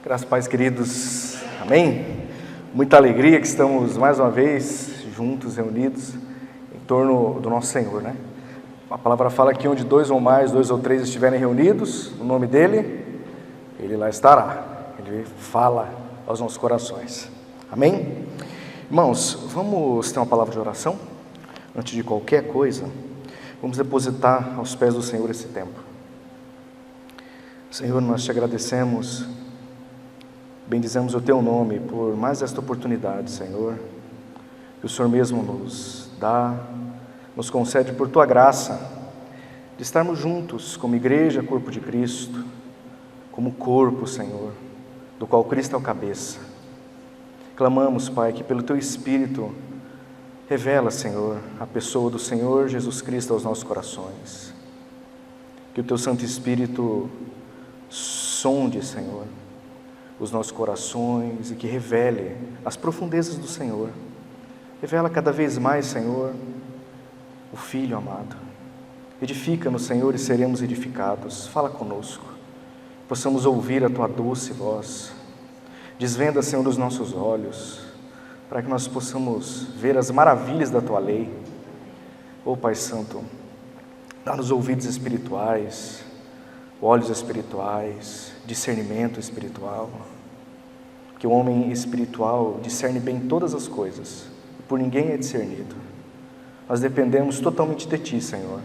Graças a Paz, queridos. Amém? Muita alegria que estamos mais uma vez juntos, reunidos em torno do nosso Senhor, né? A palavra fala que onde dois ou três estiverem reunidos, no nome dEle, Ele lá estará. Ele fala aos nossos corações. Amém? Irmãos, vamos ter uma palavra de oração? Antes de qualquer coisa, vamos depositar aos pés do Senhor esse tempo. Senhor, nós te agradecemos, bendizemos o Teu nome por mais esta oportunidade, Senhor, que o Senhor mesmo nos dá, nos concede por Tua graça, de estarmos juntos como igreja, corpo de Cristo, como corpo, Senhor, do qual Cristo é o cabeça. Clamamos, Pai, que pelo Teu Espírito, revela, Senhor, a pessoa do Senhor Jesus Cristo aos nossos corações. Que o Teu Santo Espírito sonde, Senhor, os nossos corações e que revele as profundezas do Senhor. Revela cada vez mais, Senhor, o Filho amado. Edifica-nos, Senhor, e seremos edificados. Fala conosco, possamos ouvir a Tua doce voz. Desvenda, Senhor, os nossos olhos, para que nós possamos ver as maravilhas da Tua lei. Ó Pai Santo, dá-nos ouvidos espirituais, olhos espirituais, discernimento espiritual, que o homem espiritual discerne bem todas as coisas, e por ninguém é discernido. Nós dependemos totalmente de Ti, Senhor,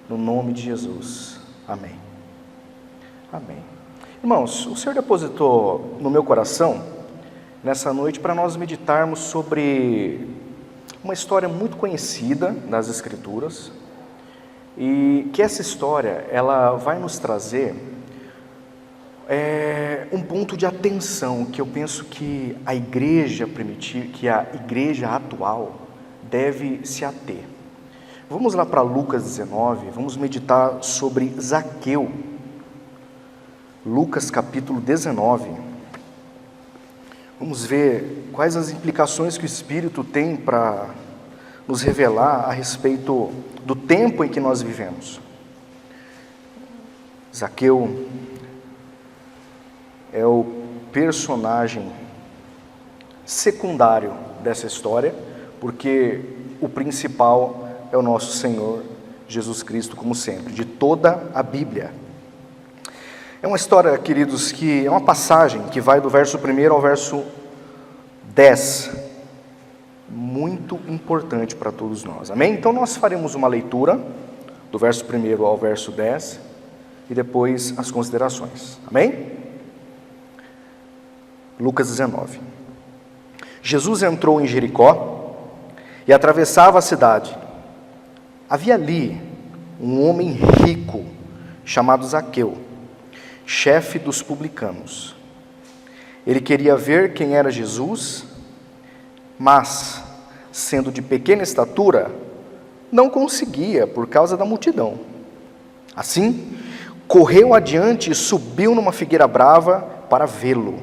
no nome de Jesus. Amém. Amém. Irmãos, o Senhor depositou no meu coração, nessa noite, para nós meditarmos sobre uma história muito conhecida nas Escrituras, e que essa história, ela vai nos trazer um ponto de atenção que eu penso que a igreja primitiva, que a igreja atual deve se ater. Vamos lá para Lucas 19, vamos meditar sobre Zaqueu. Lucas capítulo 19. Vamos ver quais as implicações que o Espírito tem para nos revelar a respeito do tempo em que nós vivemos. Zaqueu é o personagem secundário dessa história, porque o principal é o nosso Senhor Jesus Cristo, como sempre, de toda a Bíblia. É uma história, queridos, que é uma passagem que vai do verso 1 ao verso 10, muito importante para todos nós, amém? Então nós faremos uma leitura do verso 1 ao verso 10 e depois as considerações, amém? Lucas 19. Jesus entrou em Jericó e atravessava a cidade. Havia ali um homem rico chamado Zaqueu, chefe dos publicanos. Ele queria ver quem era Jesus, mas, sendo de pequena estatura, não conseguia por causa da multidão. Assim, correu adiante e subiu numa figueira brava para vê-lo,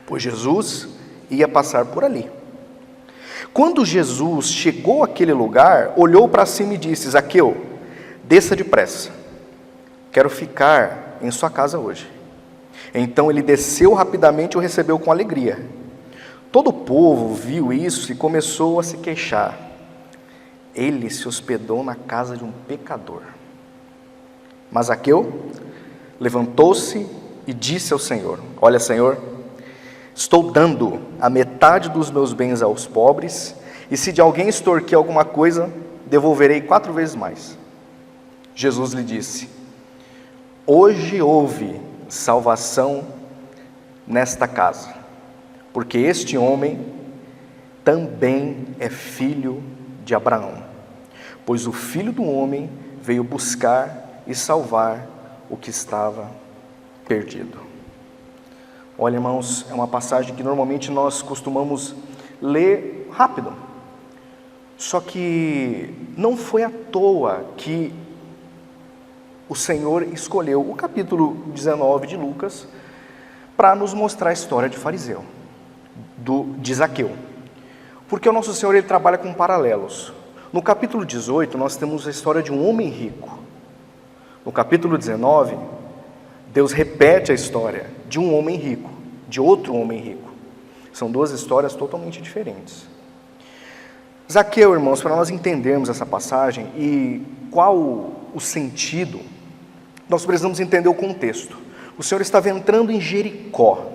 pois Jesus ia passar por ali. Quando Jesus chegou àquele lugar, olhou para cima e disse: Zaqueu, desça depressa, quero ficar em sua casa hoje. Então ele desceu rapidamente e o recebeu com alegria. Todo o povo viu isso e começou a se queixar. Ele se hospedou na casa de um pecador. Mas Zaqueu levantou-se e disse ao Senhor: Olha, Senhor, estou dando a metade dos meus bens aos pobres, e se de alguém extorquir alguma coisa, devolverei 4 vezes mais. Jesus lhe disse: Hoje houve salvação nesta casa, porque este homem também é filho de Abraão, pois o Filho do Homem veio buscar e salvar o que estava perdido. Olha, irmãos, é uma passagem que normalmente nós costumamos ler rápido, só que não foi à toa que o Senhor escolheu o capítulo 19 de Lucas para nos mostrar a história de fariseu, de Zaqueu, porque o nosso Senhor, ele trabalha com paralelos. No capítulo 18 nós temos a história de um homem rico. No capítulo 19, Deus repete a história de um homem rico, de outro homem rico. São duas histórias totalmente diferentes. Zaqueu, irmãos, para nós entendermos essa passagem e qual o sentido, nós precisamos entender o contexto. O Senhor estava entrando em Jericó.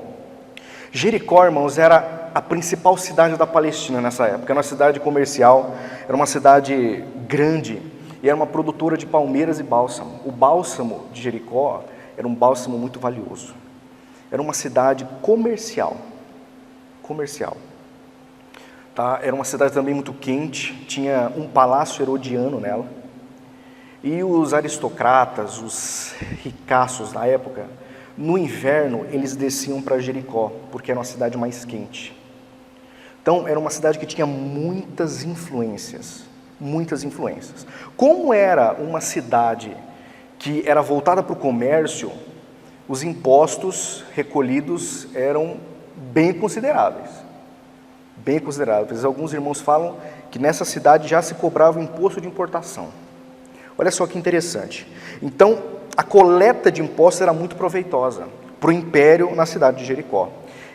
Jericó, irmãos, era a principal cidade da Palestina nessa época. Era uma cidade comercial, era uma cidade grande e era uma produtora de palmeiras e bálsamo. O bálsamo de Jericó era um bálsamo muito valioso. Era uma cidade comercial. Tá? Era uma cidade também muito quente, tinha um palácio herodiano nela. E os aristocratas, os ricaços da época, no inverno eles desciam para Jericó, porque era uma cidade mais quente. Então era uma cidade que tinha muitas influências. Como era uma cidade que era voltada para o comércio, os impostos recolhidos eram bem consideráveis. Alguns irmãos falam que nessa cidade já se cobrava o imposto de importação. Olha só que interessante. Então, a coleta de impostos era muito proveitosa para o império na cidade de Jericó.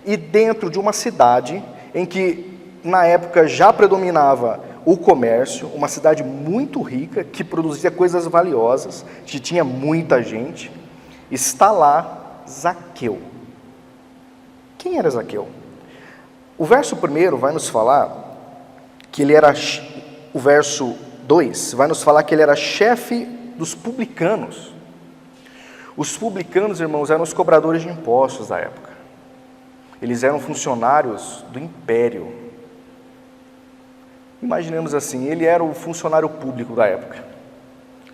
E dentro de uma cidade em que, na época, já predominava o comércio, uma cidade muito rica, que produzia coisas valiosas, que tinha muita gente, está lá Zaqueu. Quem era Zaqueu? O verso 1 vai nos falar que ele era, o verso 2 vai nos falar que ele era chefe dos publicanos. Os publicanos, irmãos, eram os cobradores de impostos da época. Eles eram funcionários do império. Imaginemos assim, ele era o funcionário público da época.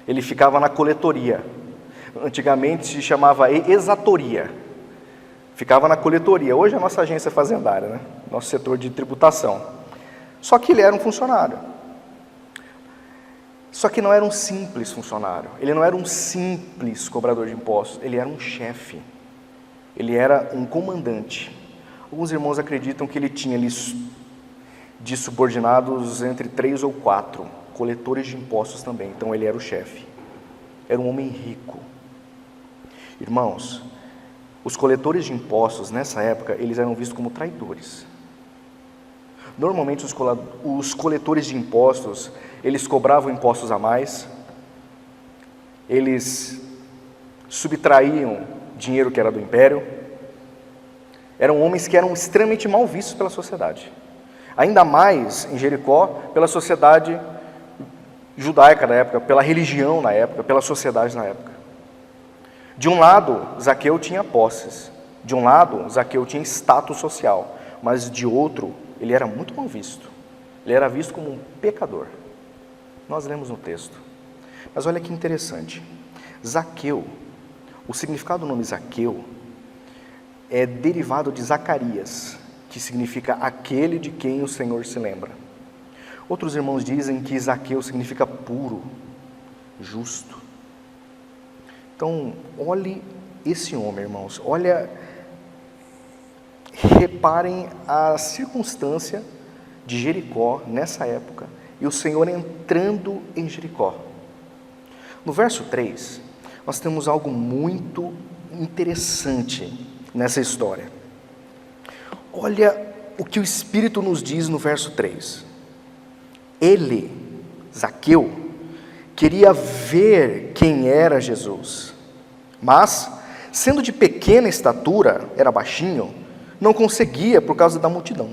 Ele ficava na coletoria. Antigamente se chamava exatoria. Ficava na coletoria. Hoje é a nossa agência fazendária, né? Nosso setor de tributação. Só que ele era um funcionário. Só que não era um simples funcionário. Ele não era um simples cobrador de impostos. Ele era um chefe. Ele era um comandante. Alguns irmãos acreditam que ele tinha ali de subordinados entre 3 ou 4 coletores de impostos também. Então ele era o chefe. Era um homem rico. Irmãos, os coletores de impostos, nessa época, eles eram vistos como traidores. Normalmente, os coletores de impostos, eles cobravam impostos a mais, eles subtraíam dinheiro que era do império, eram homens que eram extremamente mal vistos pela sociedade. Ainda mais em Jericó, pela sociedade judaica da época, pela religião na época, pela sociedade na época. De um lado, Zaqueu tinha posses. De um lado, Zaqueu tinha status social. Mas de outro, ele era muito mal visto. Ele era visto como um pecador. Nós lemos no texto. Mas olha que interessante. Zaqueu, o significado do nome Zaqueu é derivado de Zacarias, que significa aquele de quem o Senhor se lembra. Outros irmãos dizem que Zaqueu significa puro, justo. Então, olhe esse homem, irmãos. Reparem a circunstância de Jericó nessa época e o Senhor entrando em Jericó. No verso 3, nós temos algo muito interessante nessa história. Olha o que o Espírito nos diz no verso 3. Ele, Zaqueu, queria ver quem era Jesus, mas, sendo de pequena estatura, era baixinho, não conseguia por causa da multidão.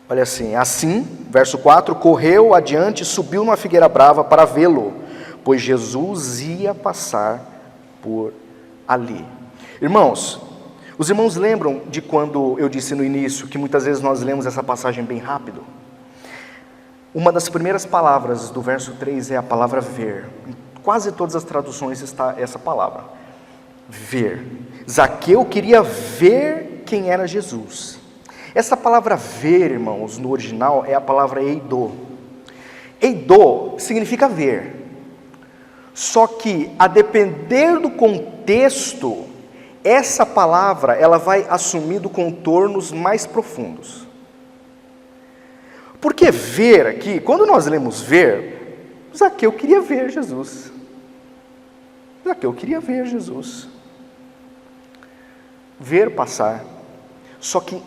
Olha assim, verso 4, correu adiante e subiu numa figueira brava para vê-lo, pois Jesus ia passar por ali. Irmãos, os irmãos lembram de quando eu disse no início, que muitas vezes nós lemos essa passagem bem rápido? Uma das primeiras palavras do verso 3 é a palavra ver. Em quase todas as traduções está essa palavra, ver. Zaqueu queria ver quem era Jesus. Essa palavra ver, irmãos, no original é a palavra eidô. Eidô significa ver. Só que, a depender do contexto, essa palavra ela vai assumindo contornos mais profundos. Porque ver aqui, quando nós lemos ver, Zaqueu queria ver Jesus. Zaqueu queria ver Jesus, ver passar. Só que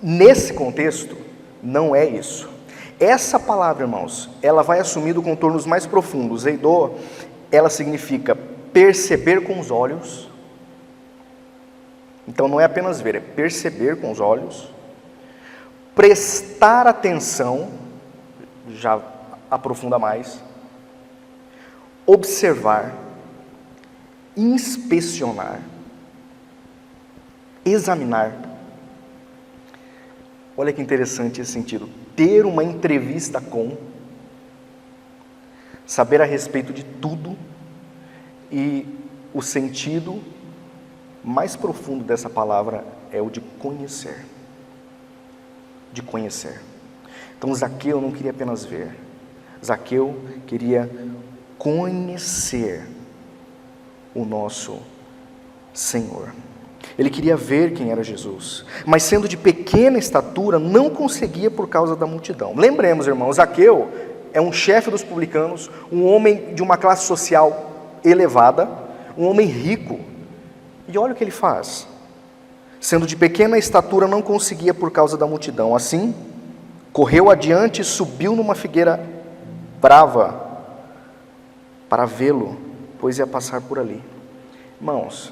nesse contexto não é isso. Essa palavra, irmãos, ela vai assumindo contornos mais profundos. Eidô, ela significa perceber com os olhos. Então não é apenas ver, é perceber com os olhos, prestar atenção, já aprofunda mais, observar, inspecionar, examinar. Olha que interessante esse sentido. Ter uma entrevista com, saber a respeito de tudo, e o sentido mais profundo dessa palavra é o de conhecer. De conhecer. Então Zaqueu não queria apenas ver. Zaqueu queria conhecer o nosso Senhor. Ele queria ver quem era Jesus, mas sendo de pequena estatura, não conseguia por causa da multidão. Lembremos, irmãos, Zaqueu é um chefe dos publicanos, um homem de uma classe social elevada, um homem rico. E olha o que ele faz. Sendo de pequena estatura, não conseguia por causa da multidão. Assim, correu adiante e subiu numa figueira brava para vê-lo, pois ia passar por ali. Irmãos,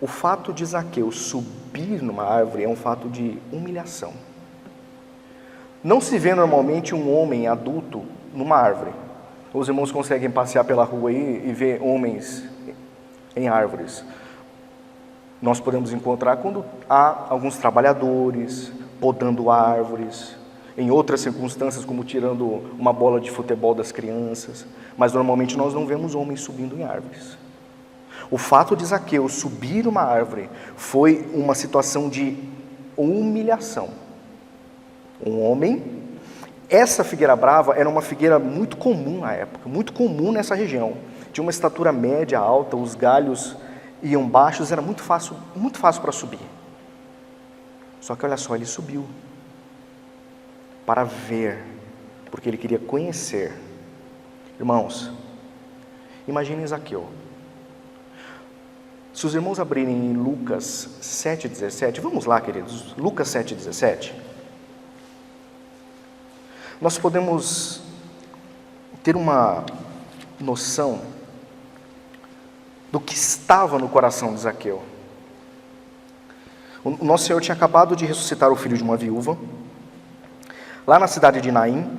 o fato de Zaqueu subir numa árvore é um fato de humilhação. Não se vê normalmente um homem adulto numa árvore. Os irmãos conseguem passear pela rua aí e ver homens em árvores. Nós podemos encontrar quando há alguns trabalhadores podando árvores, em outras circunstâncias como tirando uma bola de futebol das crianças, mas normalmente nós não vemos homens subindo em árvores. O fato de Zaqueu subir uma árvore foi uma situação de humilhação. Um homem, essa figueira brava era uma figueira muito comum na época, muito comum nessa região. Tinha uma estatura média, alta, os galhos iam baixos, era muito fácil para subir. Só que olha só, ele subiu para ver, porque ele queria conhecer. Irmãos, imaginem Zaqueu. Se os irmãos abrirem em Lucas 7,17, vamos lá, queridos, Lucas 7,17, nós podemos ter uma noção do que estava no coração de Zaqueu. O nosso Senhor tinha acabado de ressuscitar o filho de uma viúva, lá na cidade de Naim.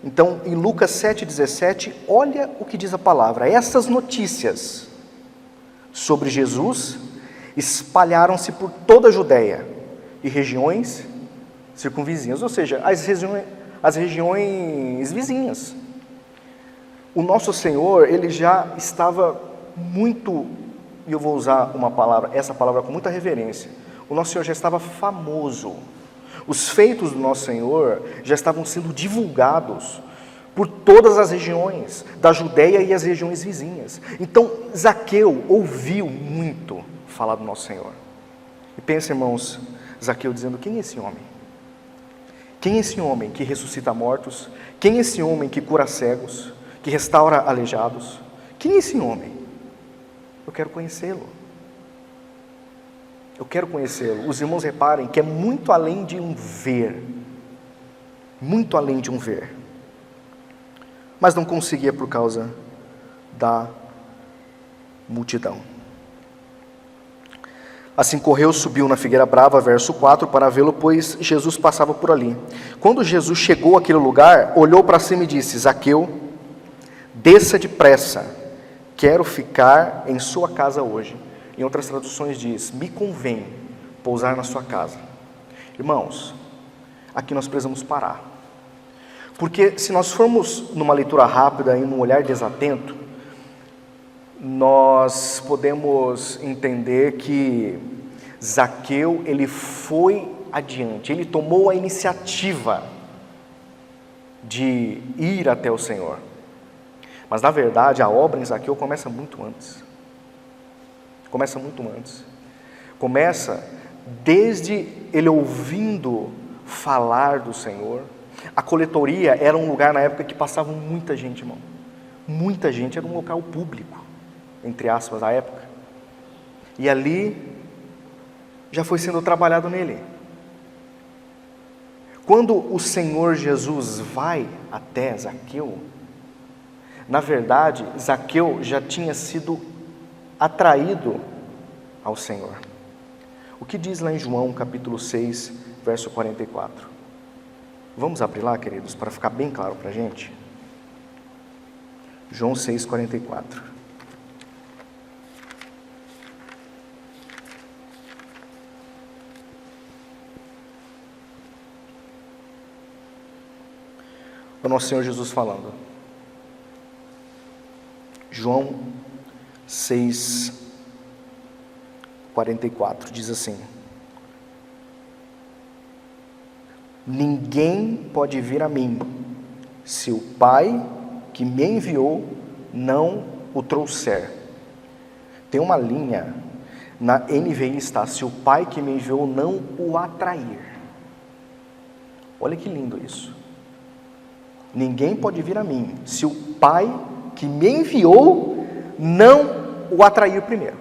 Então, em Lucas 7,17, olha o que diz a palavra. Essas notícias sobre Jesus espalharam-se por toda a Judéia e regiões circunvizinhas, ou seja, as regiões vizinhas. O nosso Senhor, ele já estava muito, e eu vou usar essa palavra com muita reverência, o nosso Senhor já estava famoso. Os feitos do nosso Senhor já estavam sendo divulgados por todas as regiões da Judéia e as regiões vizinhas. Então, Zaqueu ouviu muito falar do nosso Senhor. E pensa, irmãos, Zaqueu dizendo: quem é esse homem? Quem é esse homem que ressuscita mortos? Quem é esse homem que cura cegos? Que restaura aleijados? Quem é esse homem? Eu quero conhecê-lo. Eu quero conhecê-lo. Os irmãos reparem que é muito além de um ver. Muito além de um ver. Mas não conseguia por causa da multidão. Assim correu, subiu na figueira brava, verso 4, para vê-lo, pois Jesus passava por ali. Quando Jesus chegou àquele lugar, olhou para cima e disse: Zaqueu, desça depressa, quero ficar em sua casa hoje. Em outras traduções diz: me convém pousar na sua casa. Irmãos, aqui nós precisamos parar. Porque se nós formos numa leitura rápida e num olhar desatento, nós podemos entender que Zaqueu, ele foi adiante, ele tomou a iniciativa de ir até o Senhor. Mas na verdade a obra em Zaqueu começa muito antes. Começa muito antes. Começa desde ele ouvindo falar do Senhor. A coletoria era um lugar na época que passava muita gente, irmão. Muita gente, era um local público. entre aspas, à época. E ali já foi sendo trabalhado nele. Quando o Senhor Jesus vai até Zaqueu, na verdade, Zaqueu já tinha sido atraído ao Senhor. O que diz lá em João capítulo 6, verso 44? Vamos abrir lá, queridos, para ficar bem claro para a gente. João 6, 44. O nosso Senhor Jesus falando. João 6, 44, diz assim: ninguém pode vir a mim, se o Pai que me enviou não o trouxer. Tem uma linha, na NVI está, se o Pai que me enviou não o atrair. Olha que lindo isso. Ninguém pode vir a mim, se o Pai que me enviou não o atrair primeiro.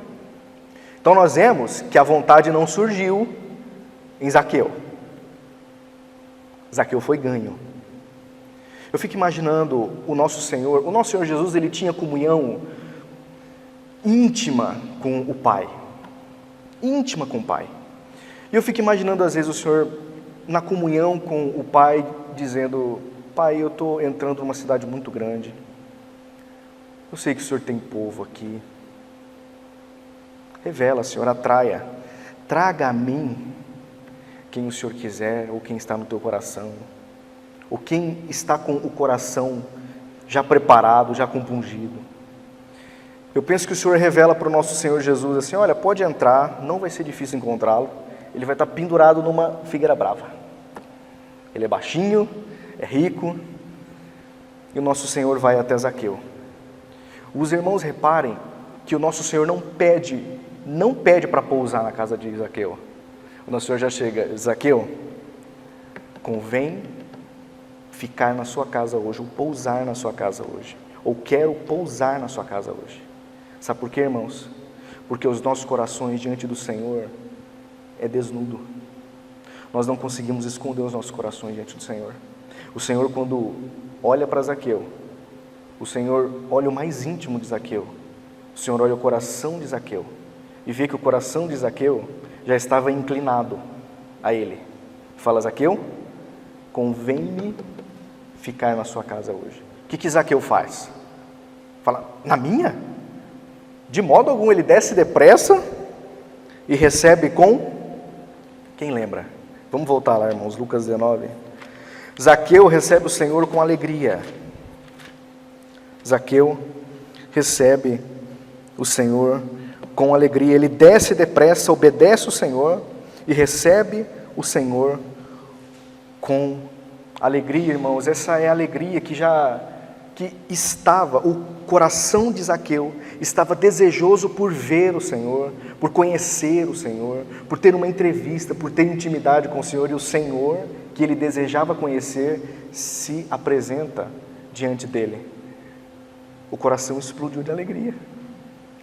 Então nós vemos que a vontade não surgiu em Zaqueu. Zaqueu foi ganho. Eu fico imaginando o nosso Senhor Jesus, ele tinha comunhão íntima com o Pai. Íntima com o Pai. E eu fico imaginando às vezes o Senhor na comunhão com o Pai, dizendo: Pai, eu estou entrando numa cidade muito grande. Eu sei que o Senhor tem povo aqui. Revela, Senhor, atraia. Traga a mim quem o Senhor quiser, ou quem está no teu coração, ou quem está com o coração já preparado, já compungido. Eu penso que o Senhor revela para o nosso Senhor Jesus assim: olha, pode entrar, não vai ser difícil encontrá-lo. Ele vai estar pendurado numa figueira brava. Ele é baixinho, é rico, e o nosso Senhor vai até Zaqueu. Os irmãos reparem que o nosso Senhor não pede para pousar na casa de Zaqueu. O nosso Senhor já chega: Zaqueu, convém ficar na sua casa hoje, ou pousar na sua casa hoje, ou quero pousar na sua casa hoje. Sabe por quê, irmãos? Porque os nossos corações diante do Senhor é desnudo. Nós não conseguimos esconder os nossos corações diante do Senhor. O Senhor, quando olha para Zaqueu, o Senhor olha o mais íntimo de Zaqueu. O Senhor olha o coração de Zaqueu e vê que o coração de Zaqueu já estava inclinado a ele. Fala: Zaqueu, convém-me ficar na sua casa hoje. O que Zaqueu faz? Fala: na minha? De modo algum. Ele desce depressa e recebe com... Quem lembra? Vamos voltar lá, irmãos, Lucas 19. Zaqueu recebe o Senhor com alegria. Zaqueu recebe o Senhor com alegria. Ele desce depressa, obedece o Senhor e recebe o Senhor com alegria, irmãos. Essa é a alegria que estava, o coração de Zaqueu estava desejoso por ver o Senhor, por conhecer o Senhor, por ter uma entrevista, por ter intimidade com o Senhor, e o Senhor, que ele desejava conhecer, se apresenta diante dele. O coração explodiu de alegria.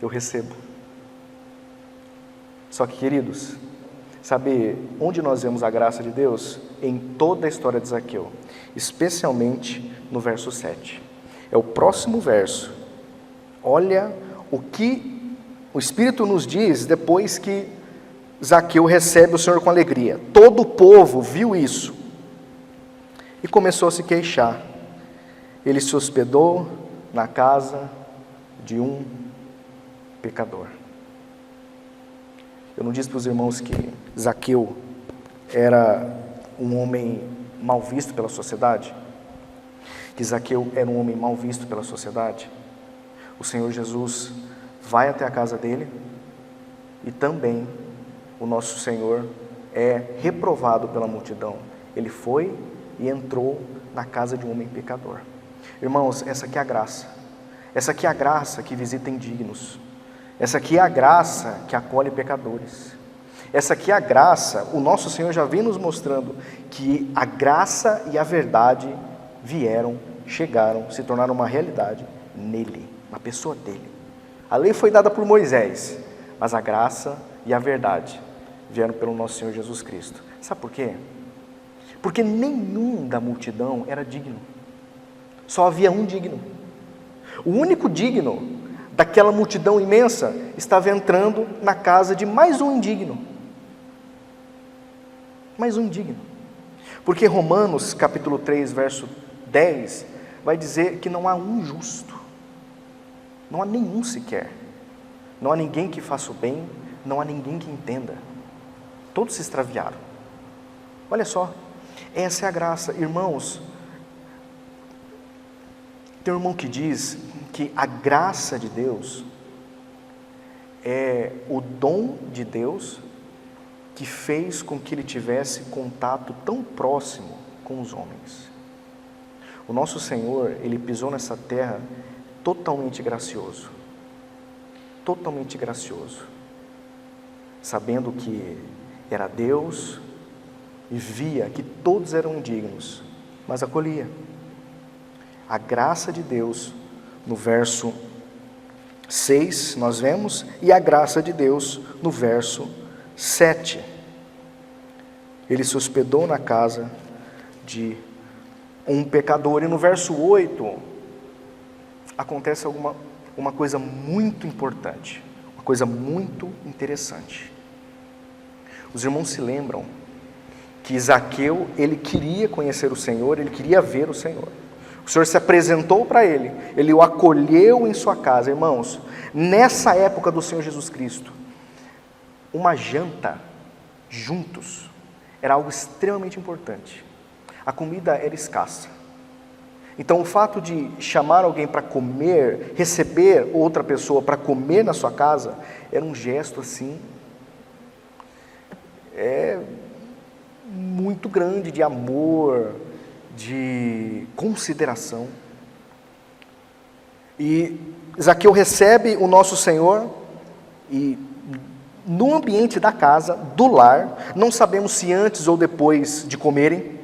Eu recebo. Só que, queridos, sabe onde nós vemos a graça de Deus? Em toda a história de Zaqueu, especialmente no verso 7. É o próximo verso. Olha o que o Espírito nos diz depois que Zaqueu recebe o Senhor com alegria. Todo o povo viu isso e começou a se queixar. Ele se hospedou na casa de um pecador. Eu não disse para os irmãos que Zaqueu era um homem mal visto pela sociedade? Que Zaqueu era um homem mal visto pela sociedade? O Senhor Jesus vai até a casa dele e também o nosso Senhor é reprovado pela multidão. Ele foi e entrou na casa de um homem pecador. Irmãos, essa aqui é a graça. Essa aqui é a graça que visita indignos. Essa aqui é a graça que acolhe pecadores. Essa aqui é a graça, o nosso Senhor já vem nos mostrando que a graça e a verdade chegaram, se tornaram uma realidade nele, na pessoa dele. A lei foi dada por Moisés, mas a graça e a verdade vieram pelo nosso Senhor Jesus Cristo. Sabe por quê? Porque nenhum da multidão era digno. Só havia um digno. O único digno daquela multidão imensa estava entrando na casa de mais um indigno. Mais um indigno. Porque Romanos capítulo 3, verso 10, vai dizer que não há um justo. Não há nenhum sequer. Não há ninguém que faça o bem, não há ninguém que entenda. Todos se extraviaram. Olha só, essa é a graça. Irmãos, tem um irmão que diz que a graça de Deus é o dom de Deus que fez com que ele tivesse contato tão próximo com os homens. O nosso Senhor, ele pisou nessa terra totalmente gracioso. Totalmente gracioso. Sabendo que era Deus e via que todos eram indignos, mas acolhia. A graça de Deus, no verso 6, nós vemos, e a graça de Deus, no verso 7. Ele se hospedou na casa de um pecador. E no verso 8, acontece uma coisa muito importante, uma coisa muito interessante. Os irmãos se lembram que Zaqueu, ele queria conhecer o Senhor, ele queria ver o Senhor. O Senhor se apresentou para ele o acolheu em sua casa. Irmãos, nessa época do Senhor Jesus Cristo, uma janta juntos era algo extremamente importante. A comida era escassa. Então o fato de chamar alguém para comer, receber outra pessoa para comer na sua casa, era um gesto assim, muito grande de amor, de consideração. E Zaqueu recebe o nosso Senhor e no ambiente da casa, do lar, não sabemos se antes ou depois de comerem,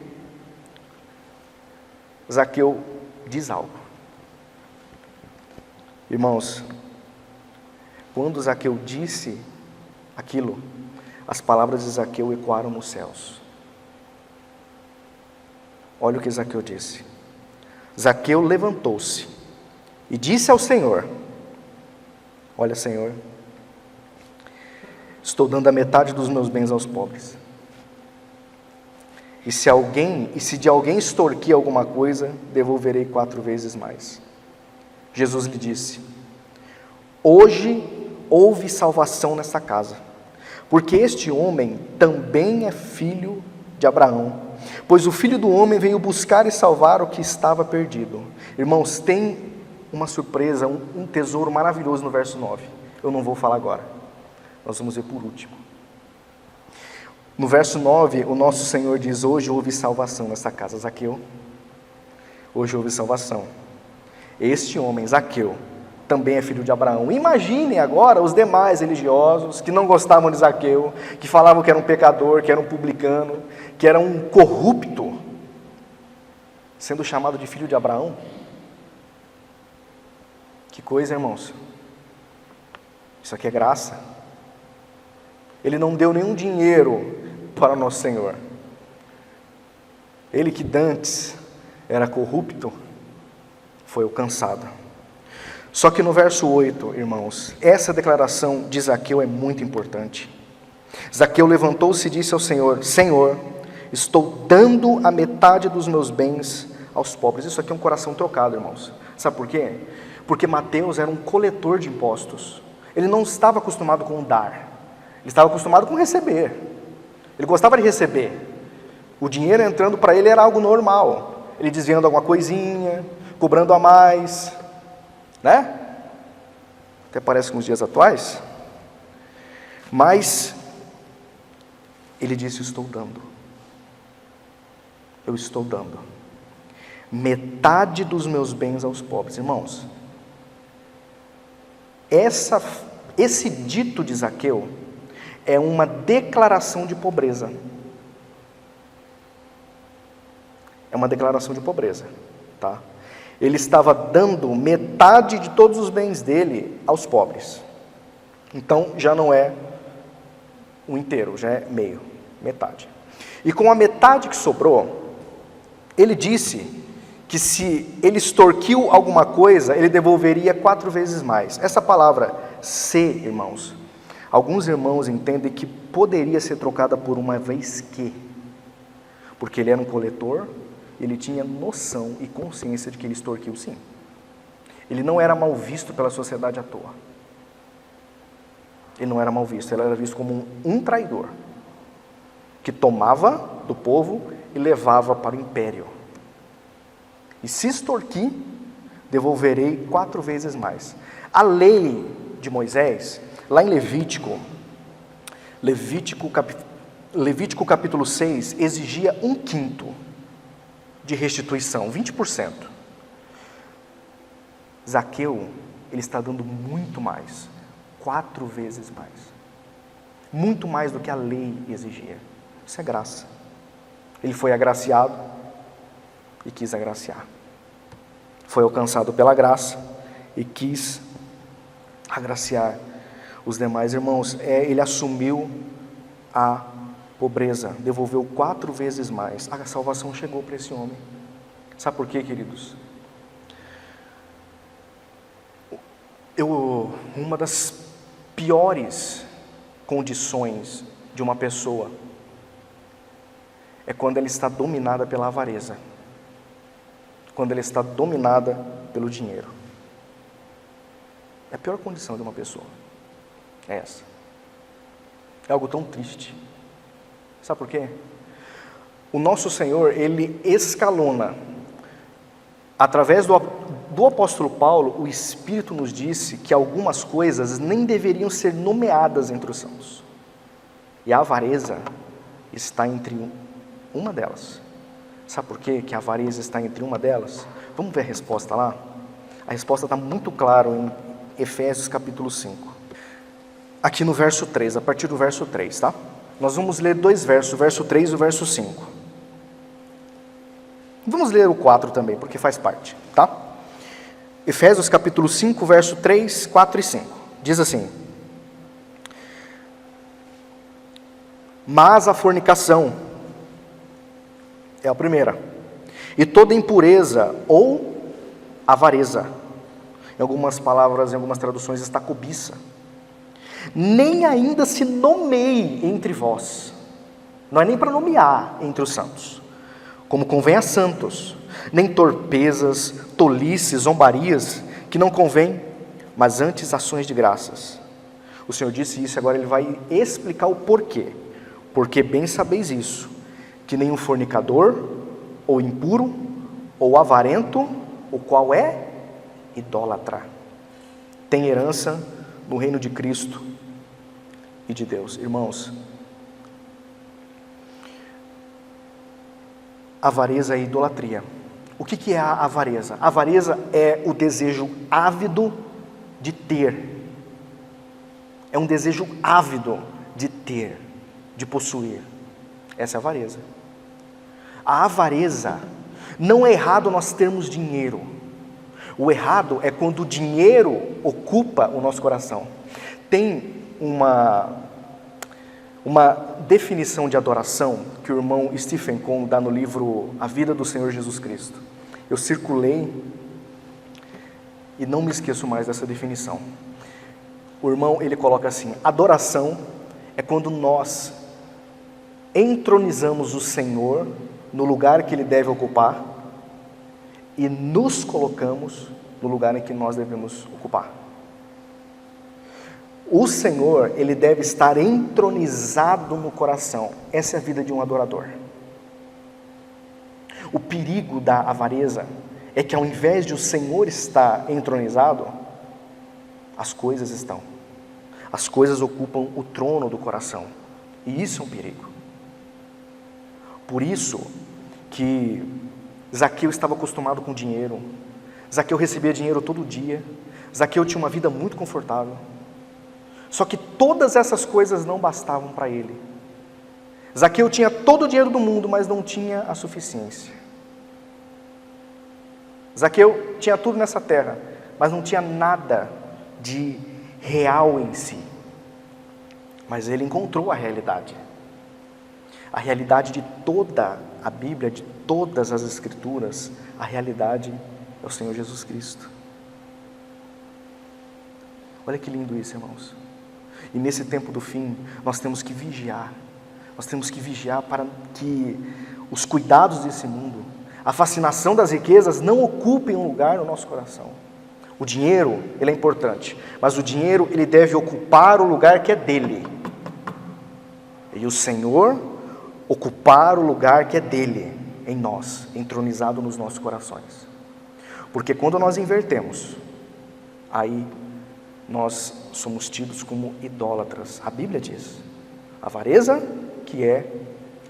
Zaqueu diz algo. Irmãos, quando Zaqueu disse aquilo, as palavras de Zaqueu ecoaram nos céus. Olha o que Zaqueu disse. Zaqueu levantou-se e disse ao Senhor: olha, Senhor, estou dando a metade dos meus bens aos pobres. E se de alguém extorquir alguma coisa, devolverei 4 vezes mais. Jesus lhe disse: hoje houve salvação nesta casa, porque este homem também é filho de Abraão, pois o Filho do Homem veio buscar e salvar o que estava perdido. Irmãos, tem uma surpresa, um tesouro maravilhoso no verso 9. Eu não vou falar agora, nós vamos ver por último. No verso 9, o nosso Senhor diz: hoje houve salvação nessa casa. Zaqueu, hoje houve salvação. Este homem, Zaqueu, também é filho de Abraão. Imaginem agora os demais religiosos que não gostavam de Zaqueu, que falavam que era um pecador, que era um publicano, que era um corrupto, sendo chamado de filho de Abraão. Que coisa, irmãos. Isso aqui é graça. Ele não deu nenhum dinheiro para nosso Senhor. Ele que dantes era corrupto, foi alcançado. Só que no verso 8, irmãos, essa declaração de Zaqueu é muito importante. Zaqueu levantou-se e disse ao Senhor: Senhor, estou dando a metade dos meus bens aos pobres. Isso aqui é um coração trocado, irmãos. Sabe por quê? Porque Mateus era um coletor de impostos. Ele não estava acostumado com dar. Ele estava acostumado com receber. Ele gostava de receber. O dinheiro entrando para ele era algo normal. Ele desviando alguma coisinha, cobrando a mais, né? Até parece com os dias atuais. Mas ele disse: estou dando. Eu estou dando metade dos meus bens aos pobres. Irmãos, esse dito de Zaqueu é uma declaração de pobreza. É uma declaração de pobreza, tá? ele estava dando metade de todos os bens dele aos pobres. Então, já não é o inteiro, já é meio, metade. E com a metade que sobrou, ele disse que se ele extorquiu alguma coisa, ele devolveria 4 vezes mais. Essa palavra, se, irmãos, alguns irmãos entendem que poderia ser trocada por uma vez que, porque ele era um coletor, ele tinha noção e consciência de que ele extorquiu sim. Ele não era mal visto pela sociedade à toa. Ele não era mal visto, ele era visto como um traidor, que tomava do povo e levava para o império. E se extorquir, devolverei 4 vezes mais. A lei de Moisés, lá em Levítico capítulo 6, exigia 1/5 de restituição, 20%. Zaqueu, ele está dando muito mais, 4 vezes mais. Muito mais do que a lei exigia. Isso é graça. Ele foi agraciado e quis agraciar. Foi alcançado pela graça e quis agraciar os demais irmãos. Ele assumiu a pobreza, devolveu 4 vezes mais. A salvação chegou para esse homem. Sabe por quê, queridos? Uma das piores condições de uma pessoa é quando ela está dominada pela avareza, quando ela está dominada pelo dinheiro. É a pior condição de uma pessoa, é essa. É algo tão triste. Sabe por quê? O nosso Senhor, Ele escalona. Através do apóstolo Paulo, o Espírito nos disse que algumas coisas nem deveriam ser nomeadas entre os sãos. E a avareza está entre uma delas. Sabe por quê que a avareza está entre uma delas? Vamos ver a resposta lá? A resposta está muito clara em Efésios capítulo 5. Aqui no verso 3, a partir do verso 3, tá? Nós vamos ler 2 versos, o verso 3 e o verso 5. Vamos ler o 4 também, porque faz parte, tá? Efésios capítulo 5, verso 3, 4 e 5. Diz assim: mas a fornicação é a primeira, e toda impureza ou avareza, em algumas palavras, em algumas traduções está cobiça, nem ainda se nomeie entre vós, não é nem para nomear entre os santos, como convém a santos, nem torpezas, tolices, zombarias, que não convém, mas antes ações de graças. O Senhor disse isso, agora Ele vai explicar o porquê. Porque bem sabeis isso, que nenhum fornicador, ou impuro, ou avarento, o qual é idólatra, tem herança no reino de Cristo e de Deus. Irmãos, avareza é idolatria. O que é a avareza? A avareza é o desejo ávido de ter. É um desejo ávido de ter, de possuir. Essa é a avareza. A avareza, não é errado nós termos dinheiro. O errado é quando o dinheiro ocupa o nosso coração. Tem uma definição de adoração que o irmão Stephen Cohn dá no livro A Vida do Senhor Jesus Cristo. Eu circulei e não me esqueço mais dessa definição. O irmão, ele coloca assim: adoração é quando nós entronizamos o Senhor no lugar que Ele deve ocupar e nos colocamos no lugar em que nós devemos ocupar. O Senhor, Ele deve estar entronizado no coração. Essa é a vida de um adorador. O perigo da avareza é que ao invés de o Senhor estar entronizado, as coisas estão. As coisas ocupam o trono do coração. E isso é um perigo. Por isso que Zaqueu estava acostumado com dinheiro. Zaqueu recebia dinheiro todo dia. Zaqueu tinha uma vida muito confortável. Só que todas essas coisas não bastavam para ele. Zaqueu tinha todo o dinheiro do mundo, mas não tinha a suficiência. Zaqueu tinha tudo nessa terra, mas não tinha nada de real em si. Mas ele encontrou a realidade. A realidade de toda a Bíblia, de todas as Escrituras, a realidade é o Senhor Jesus Cristo. Olha que lindo isso, irmãos. E nesse tempo do fim, nós temos que vigiar. Nós temos que vigiar para que os cuidados desse mundo, a fascinação das riquezas não ocupem um lugar no nosso coração. O dinheiro, ele é importante, mas o dinheiro, ele deve ocupar o lugar que é dele. E o Senhor ocupar o lugar que é dele, em nós, entronizado nos nossos corações. Porque quando nós invertemos, aí nós somos tidos como idólatras. A Bíblia diz, avareza que é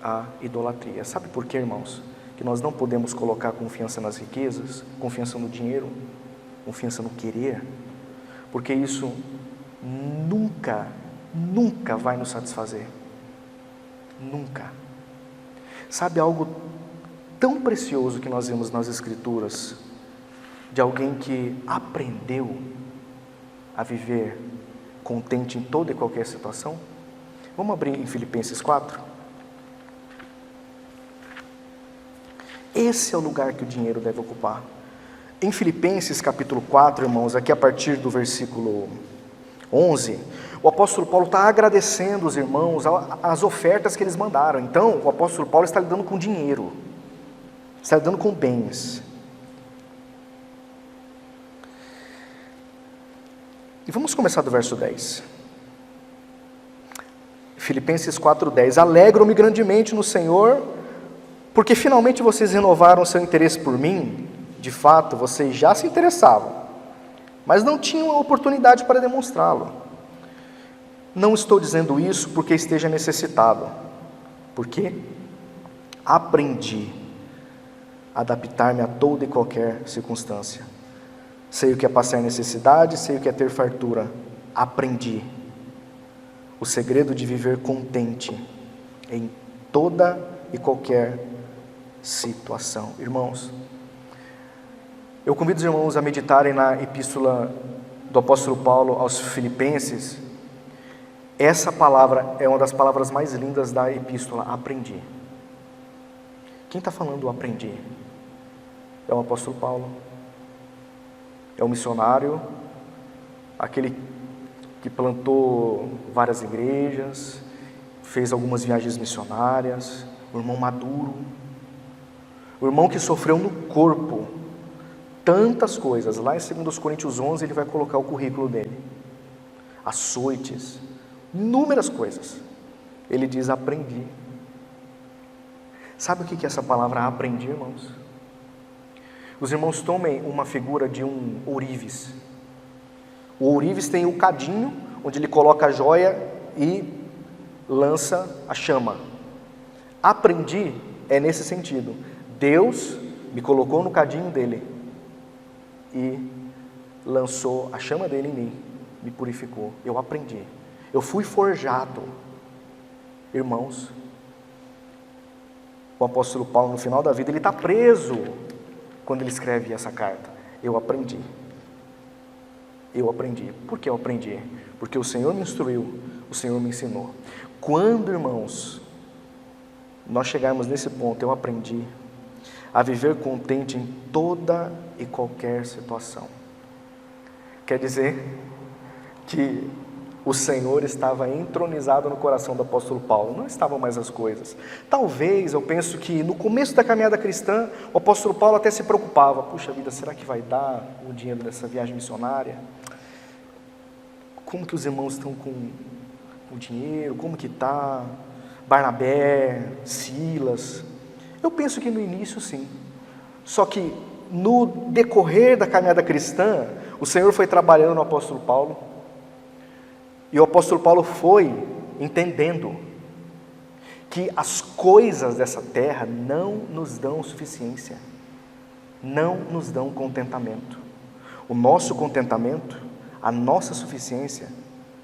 a idolatria. Sabe por quê, irmãos? Que nós não podemos colocar confiança nas riquezas, confiança no dinheiro, confiança no querer, porque isso nunca vai nos satisfazer. Nunca. Sabe algo tão precioso que nós vemos nas Escrituras, de alguém que aprendeu a viver contente em toda e qualquer situação? Vamos abrir em Filipenses 4? Esse é o lugar que o dinheiro deve ocupar. Em Filipenses capítulo 4, irmãos, aqui a partir do versículo 11, o apóstolo Paulo está agradecendo os irmãos as ofertas que eles mandaram. Então, o apóstolo Paulo está lidando com dinheiro, está lidando com bens. E vamos começar do verso 10. Filipenses 4:10. Alegro-me grandemente no Senhor, porque finalmente vocês renovaram seu interesse por mim. De fato, vocês já se interessavam, mas não tinham a oportunidade para demonstrá-lo. Não estou dizendo isso porque esteja necessitado, porque aprendi a adaptar-me a toda e qualquer circunstância. Sei o que é passar necessidade, sei o que é ter fartura. Aprendi o segredo de viver contente em toda e qualquer situação. Irmãos, eu convido os irmãos a meditarem na epístola do apóstolo Paulo aos Filipenses. Essa palavra é uma das palavras mais lindas da epístola, aprendi. Quem está falando aprendi? É o apóstolo Paulo. É o missionário, aquele que plantou várias igrejas, fez algumas viagens missionárias, o irmão maduro, o irmão que sofreu no corpo tantas coisas. Lá em 2 Coríntios 11 ele vai colocar o currículo dele, açoites, inúmeras coisas. Ele diz aprendi. Sabe o que é essa palavra aprendi, irmãos? Os irmãos tomem uma figura de um ourives. O ourives tem o cadinho, onde ele coloca a joia e lança a chama. Aprendi é nesse sentido. Deus me colocou no cadinho dele e lançou a chama dele em mim, me purificou. Eu aprendi. Eu fui forjado. Irmãos, o apóstolo Paulo, no final da vida, ele está preso quando ele escreve essa carta. Eu aprendi. Eu aprendi. Por que eu aprendi? Porque o Senhor me instruiu, o Senhor me ensinou. Quando, irmãos, nós chegarmos nesse ponto, eu aprendi a viver contente em toda e qualquer situação. Quer dizer que o Senhor estava entronizado no coração do apóstolo Paulo, não estavam mais as coisas. Talvez, eu penso que no começo da caminhada cristã, o apóstolo Paulo até se preocupava, puxa vida, será que vai dar o dinheiro dessa viagem missionária? Como que os irmãos estão com o dinheiro? Como que está? Barnabé, Silas? Eu penso que no início sim, só que no decorrer da caminhada cristã, o Senhor foi trabalhando no apóstolo Paulo, e o apóstolo Paulo foi entendendo que as coisas dessa terra não nos dão suficiência, não nos dão contentamento. O nosso contentamento, a nossa suficiência,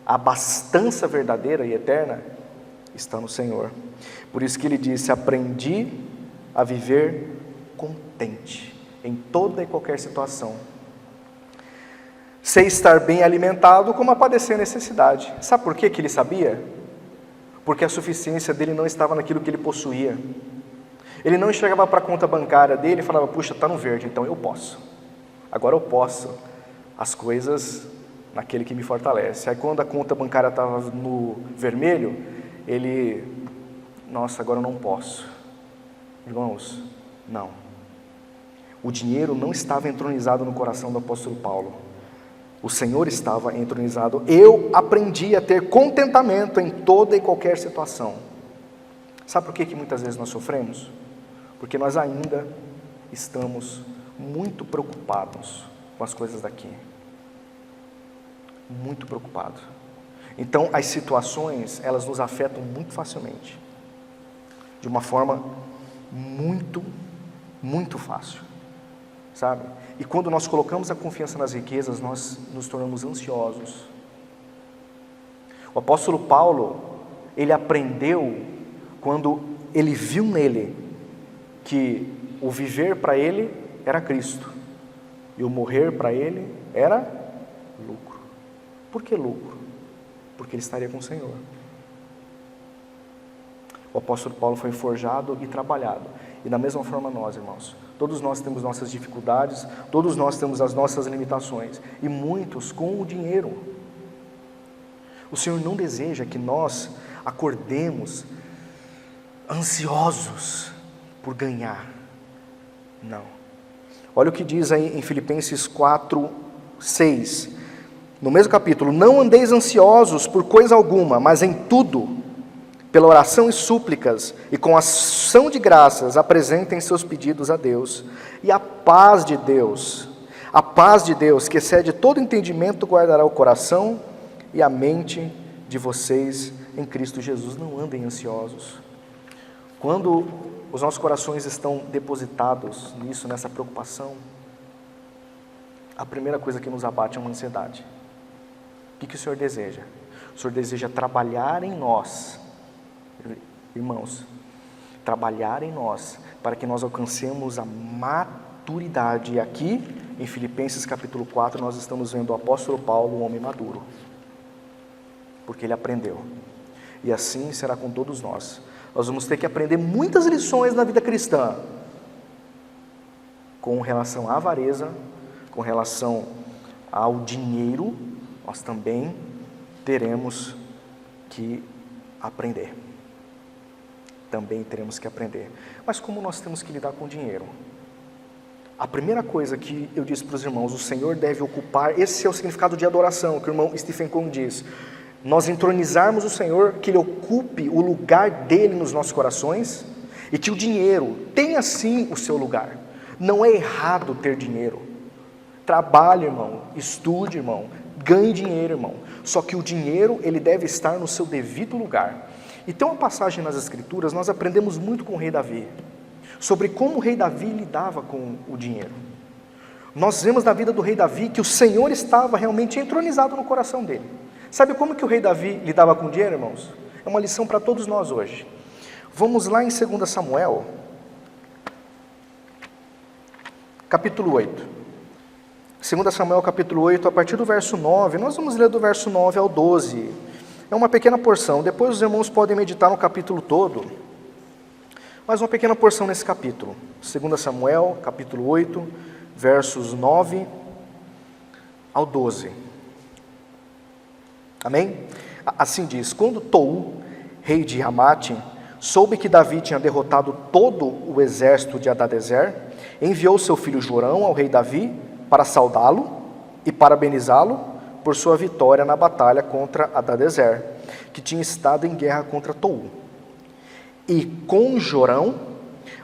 a abastança verdadeira e eterna está no Senhor. Por isso que ele disse, aprendi a viver contente em toda e qualquer situação. Sei estar bem alimentado como a padecer necessidade. Sabe por que ele sabia? Porque a suficiência dele não estava naquilo que ele possuía. Ele não enxergava para a conta bancária dele e falava, puxa, está no verde, então eu posso. Agora eu posso as coisas naquele que me fortalece. Aí quando a conta bancária estava no vermelho, ele, nossa, agora eu não posso. Irmãos, não. O dinheiro não estava entronizado no coração do apóstolo Paulo. O Senhor estava entronizado. Eu aprendi a ter contentamento em toda e qualquer situação. Sabe por que muitas vezes nós sofremos? Porque nós ainda estamos muito preocupados com as coisas daqui. Muito preocupados. Então, as situações, elas nos afetam muito facilmente. De uma forma muito, muito fácil. Sabe? E quando nós colocamos a confiança nas riquezas, nós nos tornamos ansiosos. O apóstolo Paulo, ele aprendeu quando ele viu nele que o viver para ele era Cristo e o morrer para ele era lucro. Por que lucro? Porque ele estaria com o Senhor. O apóstolo Paulo foi forjado e trabalhado. E da mesma forma nós, irmãos. Todos nós temos nossas dificuldades, todos nós temos as nossas limitações. E muitos com o dinheiro. O Senhor não deseja que nós acordemos ansiosos por ganhar. Não. Olha o que diz aí em Filipenses 4:6. No mesmo capítulo, não andeis ansiosos por coisa alguma, mas em tudo, pela oração e súplicas, e com ação de graças, apresentem seus pedidos a Deus. E a paz de Deus, que excede todo entendimento, guardará o coração e a mente de vocês em Cristo Jesus. Não andem ansiosos. Quando os nossos corações estão depositados nisso, nessa preocupação, a primeira coisa que nos abate é uma ansiedade. O que o Senhor deseja? O Senhor deseja trabalhar em nós, irmãos, trabalhar em nós, para que nós alcancemos a maturidade. E aqui, em Filipenses capítulo 4, nós estamos vendo o apóstolo Paulo, um homem maduro, porque ele aprendeu. E assim será com todos nós. Nós vamos ter que aprender muitas lições na vida cristã, com relação à avareza, com relação ao dinheiro, nós também teremos que aprender. Também teremos que aprender. Mas como nós temos que lidar com o dinheiro? A primeira coisa que eu disse para os irmãos, o Senhor deve ocupar, esse é o significado de adoração, que o irmão Stephen Cone diz. Nós entronizarmos o Senhor, que Ele ocupe o lugar dEle nos nossos corações, e que o dinheiro tenha sim o seu lugar. Não é errado ter dinheiro. Trabalhe, irmão, estude, irmão, ganhe dinheiro, irmão. Só que o dinheiro, ele deve estar no seu devido lugar. E tem uma passagem nas Escrituras, nós aprendemos muito com o rei Davi, sobre como o rei Davi lidava com o dinheiro. Nós vemos na vida do rei Davi que o Senhor estava realmente entronizado no coração dele. Sabe como que o rei Davi lidava com o dinheiro, irmãos? É uma lição para todos nós hoje. Vamos lá em 2 Samuel, capítulo 8. 2 Samuel capítulo 8, a partir do verso 9, nós vamos ler do verso 9 ao 12. É uma pequena porção, depois os irmãos podem meditar no capítulo todo, mas uma pequena porção nesse capítulo. 2 Samuel capítulo 8, versos 9 ao 12. Amém? Assim diz, quando Tou, rei de Ramate, soube que Davi tinha derrotado todo o exército de Hadadezer, enviou seu filho Jorão ao rei Davi para saudá-lo e parabenizá-lo por sua vitória na batalha contra Hadadezer, que tinha estado em guerra contra Tou. E com Jorão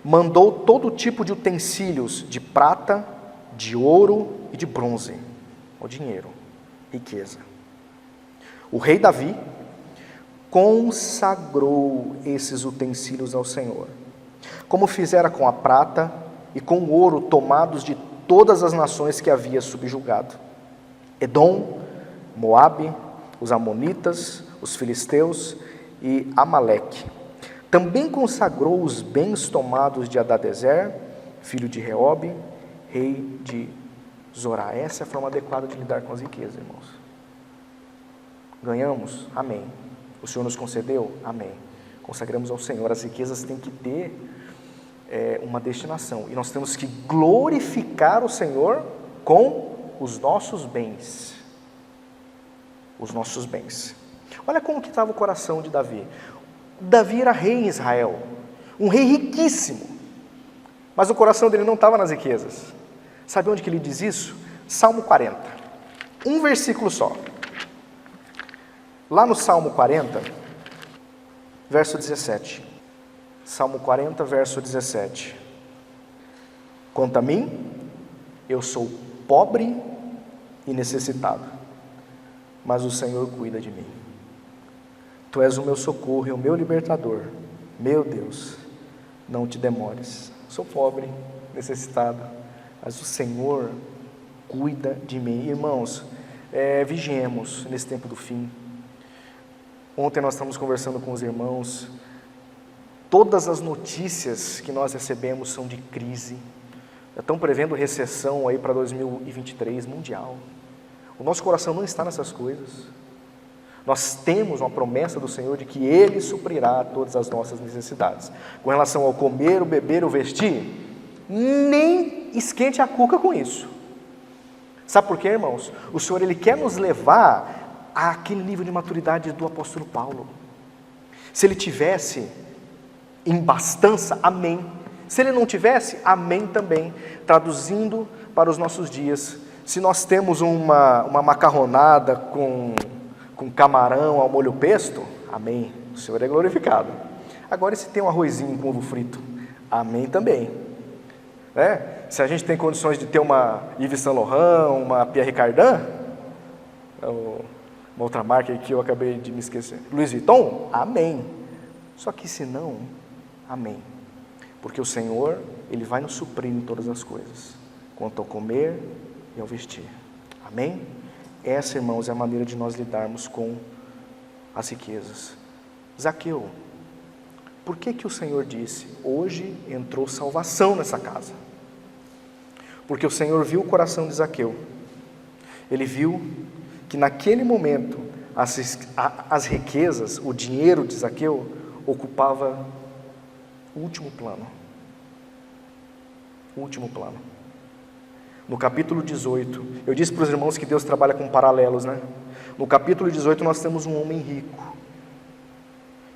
mandou todo tipo de utensílios de prata, de ouro e de bronze, o dinheiro, riqueza. O rei Davi consagrou esses utensílios ao Senhor, como fizera com a prata e com o ouro tomados de todas as nações que havia subjugado: Edom, Moabe, os amonitas, os filisteus e Amaleque. Também consagrou os bens tomados de Hadadezer, filho de Reobe, rei de Zorá. Essa é a forma adequada de lidar com as riquezas, irmãos. Ganhamos? Amém. O Senhor nos concedeu? Amém. Consagramos ao Senhor. As riquezas têm que ter uma destinação. E nós temos que glorificar o Senhor com os nossos bens. Os nossos bens. Olha como que estava o coração de Davi. Davi era rei em Israel. Um rei riquíssimo. Mas o coração dele não estava nas riquezas. Sabe onde que ele diz isso? Salmo 40. Um versículo só. Lá no Salmo 40, verso 17. Salmo 40, verso 17. Quanto a mim, eu sou pobre e necessitado, mas o Senhor cuida de mim. Tu és o meu socorro e o meu libertador. Meu Deus, não te demores. Sou pobre, necessitado, mas o Senhor cuida de mim. Irmãos, vigiemos nesse tempo do fim. Ontem nós estávamos conversando com os irmãos. Todas as notícias que nós recebemos são de crise. Estão prevendo recessão aí para 2023 mundial. O nosso coração não está nessas coisas. Nós temos uma promessa do Senhor de que Ele suprirá todas as nossas necessidades. Com relação ao comer, o beber, o vestir, nem esquente a cuca com isso. Sabe por quê, irmãos? O Senhor, Ele quer nos levar àquele nível de maturidade do apóstolo Paulo. Se ele tivesse em bastança, amém. Se ele não tivesse, amém também. Traduzindo para os nossos dias, se nós temos uma macarronada com camarão ao molho pesto, amém, o Senhor é glorificado. Agora, e se tem um arrozinho com ovo frito, amém também. Se a gente tem condições de ter uma Yves Saint Laurent, uma Pierre Cardin, uma outra marca que eu acabei de me esquecer, Louis Vuitton, amém. Só que se não, amém. Porque o Senhor, Ele vai nos suprir em todas as coisas, quanto ao comer e ao vestir. Amém? Essa, irmãos, é a maneira de nós lidarmos com as riquezas. Zaqueu, por que o Senhor disse, hoje entrou salvação nessa casa? Porque o Senhor viu o coração de Zaqueu. Ele viu que naquele momento as riquezas, o dinheiro de Zaqueu, ocupava o último plano. O último plano. No capítulo 18, eu disse para os irmãos que Deus trabalha com paralelos, né? No capítulo 18 nós temos um homem rico,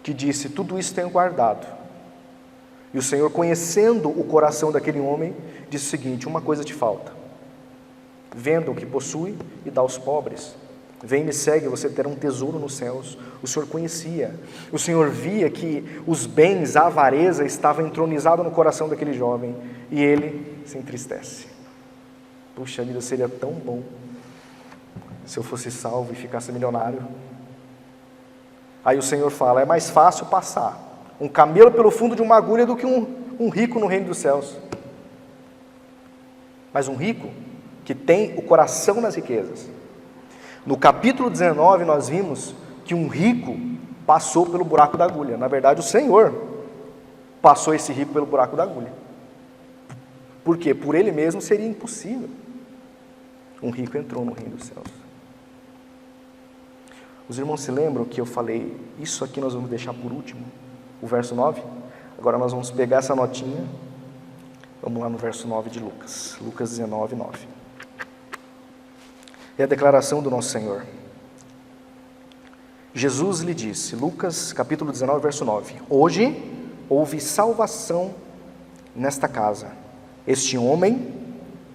que disse, tudo isso tenho guardado. E o Senhor, conhecendo o coração daquele homem, disse o seguinte, uma coisa te falta. Venda o que possui e dá aos pobres. Vem e me segue, você terá um tesouro nos céus. O Senhor conhecia. O Senhor via que os bens, a avareza estava entronizado no coração daquele jovem. E ele se entristece. Puxa vida, seria tão bom se eu fosse salvo e ficasse milionário. Aí o Senhor fala, é mais fácil passar um camelo pelo fundo de uma agulha do que um rico no reino dos céus. Mas um rico que tem o coração nas riquezas. No capítulo 19 nós vimos que um rico passou pelo buraco da agulha. Na verdade o Senhor passou esse rico pelo buraco da agulha. Por quê? Por ele mesmo seria impossível. Um rico entrou no reino dos céus. Os irmãos se lembram que eu falei, isso aqui nós vamos deixar por último, o verso 9? Agora nós vamos pegar essa notinha, vamos lá no verso 9 de Lucas, Lucas 19, 9. É a declaração do nosso Senhor. Jesus lhe disse, Lucas capítulo 19, verso 9, hoje houve salvação nesta casa. Este homem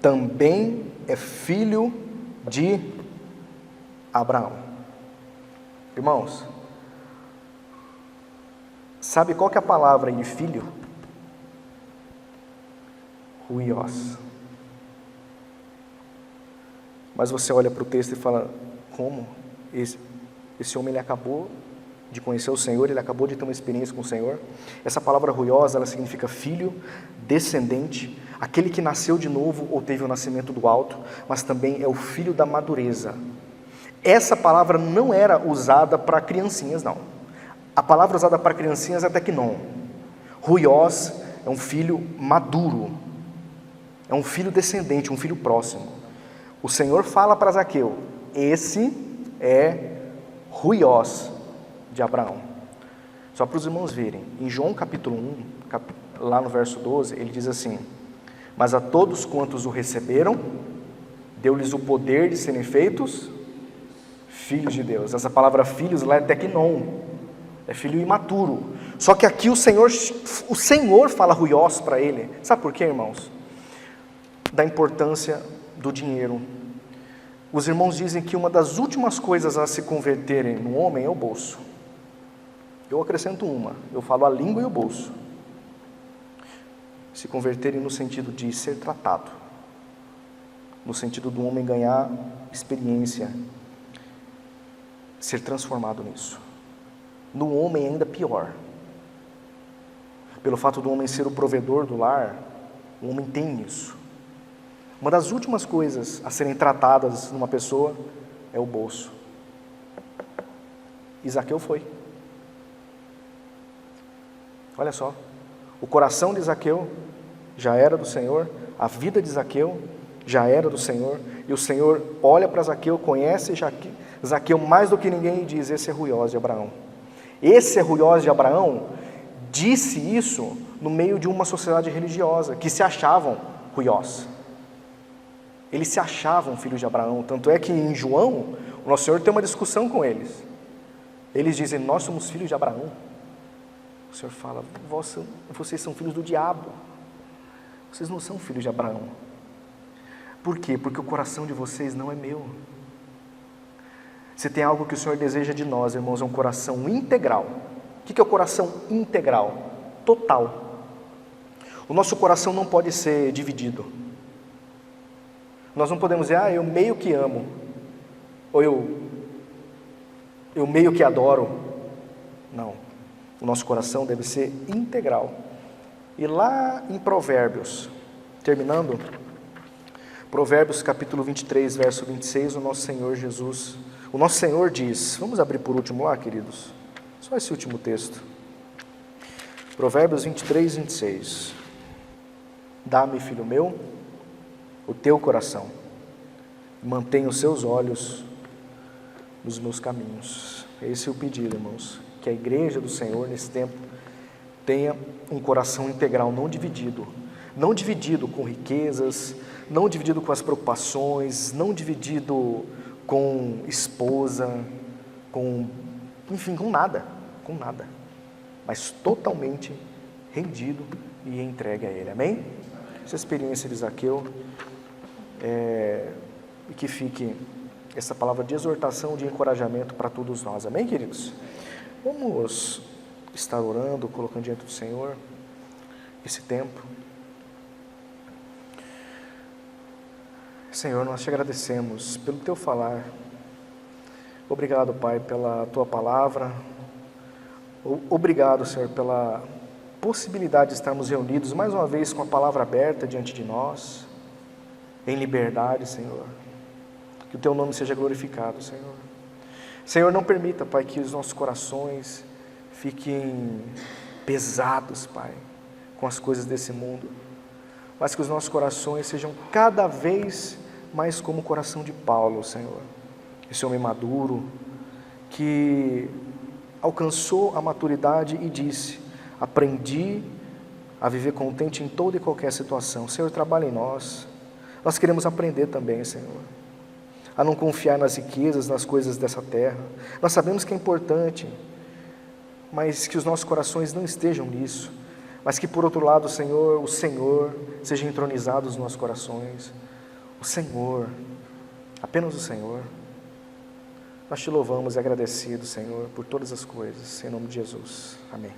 também é filho de Abraão. Irmãos, sabe qual que é a palavra aí de filho? Huios. Mas você olha para o texto e fala, como? Esse homem ele acabou de conhecer o Senhor, ele acabou de ter uma experiência com o Senhor. Essa palavra ruiosa, ela significa filho, descendente, aquele que nasceu de novo ou teve o nascimento do alto, mas também é o filho da madureza. Essa palavra não era usada para criancinhas, não. A palavra usada para criancinhas é teknon. Ruios é um filho maduro, é é um filho descendente, um filho próximo. O Senhor fala para Zaqueu: esse é ruiós de Abraão. Só para os irmãos verem, em João capítulo 1, lá no verso 12, ele diz assim: mas a todos quantos o receberam, deu-lhes o poder de serem feitos filhos de Deus. Essa palavra filhos lá é teknon, é filho imaturo. Só que aqui o Senhor fala ruiós para ele. Sabe por quê, irmãos? Da importância do dinheiro. Os irmãos dizem que uma das últimas coisas a se converterem no homem é o bolso. Eu acrescento uma, eu falo a língua e o bolso. Se converterem no sentido de ser tratado, no sentido do homem ganhar experiência, ser transformado nisso. No homem ainda pior. Pelo fato do homem ser o provedor do lar, o homem tem isso. Uma das últimas coisas a serem tratadas numa pessoa é o bolso. E Zaqueu foi. Olha só, o coração de Zaqueu já era do Senhor, a vida de Zaqueu já era do Senhor, e o Senhor olha para Zaqueu, conhece Zaqueu mais do que ninguém e diz: esse é ruiós de Abraão. Esse é ruiós de Abraão disse isso no meio de uma sociedade religiosa, que se achavam ruiós. Eles se achavam filhos de Abraão, tanto é que em João, o nosso Senhor tem uma discussão com eles. Eles dizem: nós somos filhos de Abraão. O Senhor fala: vocês são filhos do diabo. Vocês não são filhos de Abraão. Por quê? Porque o coração de vocês não é meu. Se tem algo que o Senhor deseja de nós, irmãos, é um coração integral. O que é o coração integral? Total. O nosso coração não pode ser dividido. Nós não podemos dizer: eu meio que amo, ou eu meio que adoro. Não. O nosso coração deve ser integral. E lá em Provérbios, terminando, Provérbios capítulo 23, verso 26, o nosso Senhor diz, vamos abrir por último lá, queridos, só esse último texto, Provérbios 23, 26, dá-me, filho meu, o teu coração, mantenha os seus olhos nos meus caminhos. Esse é o pedido, irmãos, que a igreja do Senhor nesse tempo tenha um coração integral, não dividido com riquezas, não dividido com as preocupações, não dividido com esposa, com nada, mas totalmente rendido e entregue a Ele, amém? Essa experiência de Zaqueu, e que fique essa palavra de exortação, de encorajamento para todos nós, amém, queridos? Vamos estar orando, colocando diante do Senhor esse tempo. Senhor, nós te agradecemos pelo teu falar. Obrigado, Pai, pela tua palavra. Obrigado, Senhor, pela possibilidade de estarmos reunidos mais uma vez com a palavra aberta diante de nós, em liberdade, Senhor. Que o teu nome seja glorificado, Senhor. Senhor, não permita, Pai, que os nossos corações fiquem pesados, Pai, com as coisas desse mundo, mas que os nossos corações sejam cada vez mais como o coração de Paulo, Senhor, esse homem maduro, que alcançou a maturidade e disse: aprendi a viver contente em toda e qualquer situação. Senhor, trabalha em nós. Nós queremos aprender também, Senhor, a não confiar nas riquezas, nas coisas dessa terra. Nós sabemos que é importante, mas que os nossos corações não estejam nisso, mas que, por outro lado, Senhor, o Senhor seja entronizado nos nossos corações. O Senhor, apenas o Senhor. Nós te louvamos e agradecidos, Senhor, por todas as coisas, em nome de Jesus. Amém.